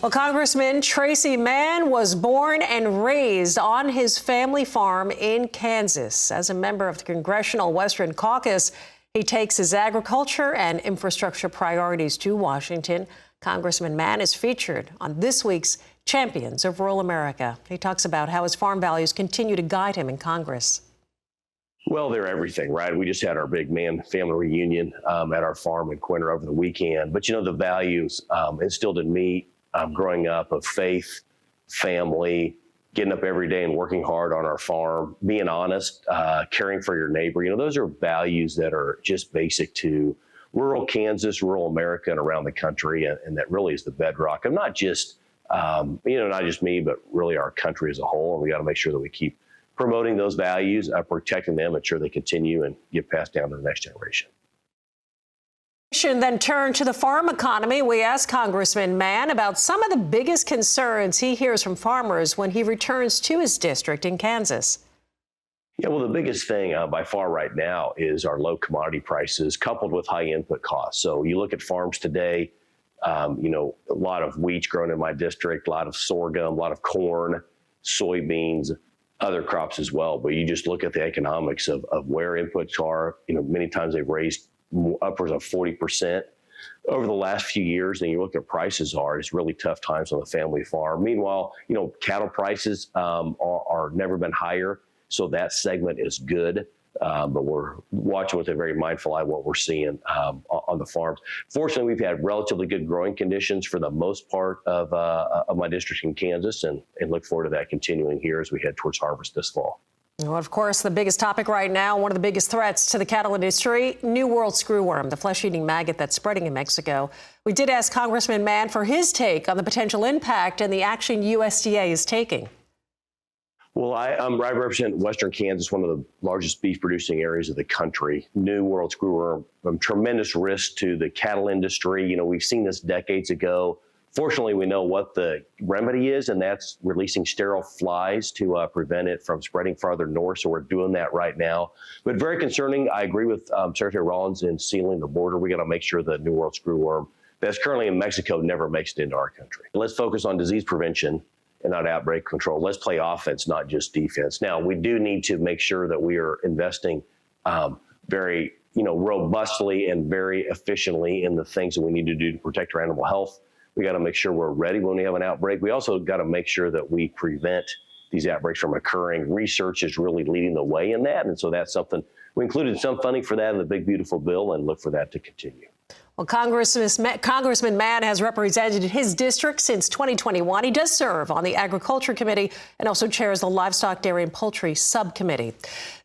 Well, Congressman Tracy Mann was born and raised on his family farm in Kansas. As a member of the Congressional Western Caucus, he takes his agriculture and infrastructure priorities to Washington. Congressman Mann is featured on this week's Champions of Rural America. He talks about how his farm values continue to guide him in Congress. Well, they're everything, right? We just had our big Mann family reunion at our farm in Quinter over the weekend. But, the values instilled in me growing up of faith, family, getting up every day and working hard on our farm, being honest, caring for your neighbor. Those are values that are just basic to rural Kansas, rural America, and around the country. And that really is the bedrock of not just, not just me, but really our country as a whole. And we got to make sure that we keep promoting those values, protecting them, ensure they continue and get passed down to the next generation. Then turn to the farm economy. We asked Congressman Mann about some of the biggest concerns he hears from farmers when he returns to his district in Kansas. Yeah, well, the biggest thing by far right now is our low commodity prices coupled with high input costs. So you look at farms today, a lot of wheat grown in my district, a lot of sorghum, a lot of corn, soybeans, other crops as well. But you just look at the economics of where inputs are. Many times they've raised upwards of 40% over the last few years. And you look at prices it's really tough times on the family farm. Meanwhile, cattle prices are never been higher. So that segment is good. But we're watching with a very mindful eye what we're seeing on the farms. Fortunately, we've had relatively good growing conditions for the most part of my district in Kansas, and look forward to that continuing here as we head towards harvest this fall. Well, of course, the biggest topic right now, one of the biggest threats to the cattle industry, New World screwworm, the flesh-eating maggot that's spreading in Mexico. We did ask Congressman Mann for his take on the potential impact and the action USDA is taking. Well, I represent Western Kansas, one of the largest beef producing areas of the country. New World screwworm, tremendous risk to the cattle industry. We've seen this decades ago. Fortunately, we know what the remedy is, and that's releasing sterile flies to prevent it from spreading farther north. So we're doing that right now. But very concerning. I agree with Secretary Rollins in sealing the border. We got to make sure the New World screwworm that's currently in Mexico never makes it into our country. Let's focus on disease prevention and not outbreak control. Let's play offense, not just defense. Now, we do need to make sure that we are investing very, robustly and very efficiently in the things that we need to do to protect our animal health. We got to make sure we're ready when we have an outbreak. We also got to make sure that we prevent these outbreaks from occurring. Research is really leading the way in that. And so that's something we included some funding for that in the big, beautiful bill, and look for that to continue. Well, Congressman Mann has represented his district since 2021. He does serve on the Agriculture Committee and also chairs the Livestock, Dairy and Poultry Subcommittee.